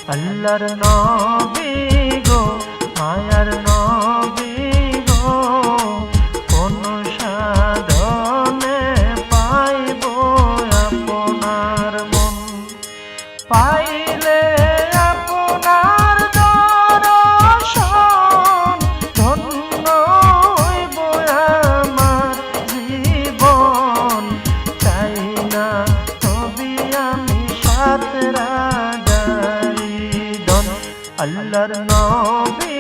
আল্লাহর নবী গো মায়ার নবী গো কোন সাধনে পাইব আপনার মন পাইলে আপনার দর্শন ধন্য হইব আমার জীবন চাই না তবে আমি সাত রাজারি ধন আল্লাহর নবী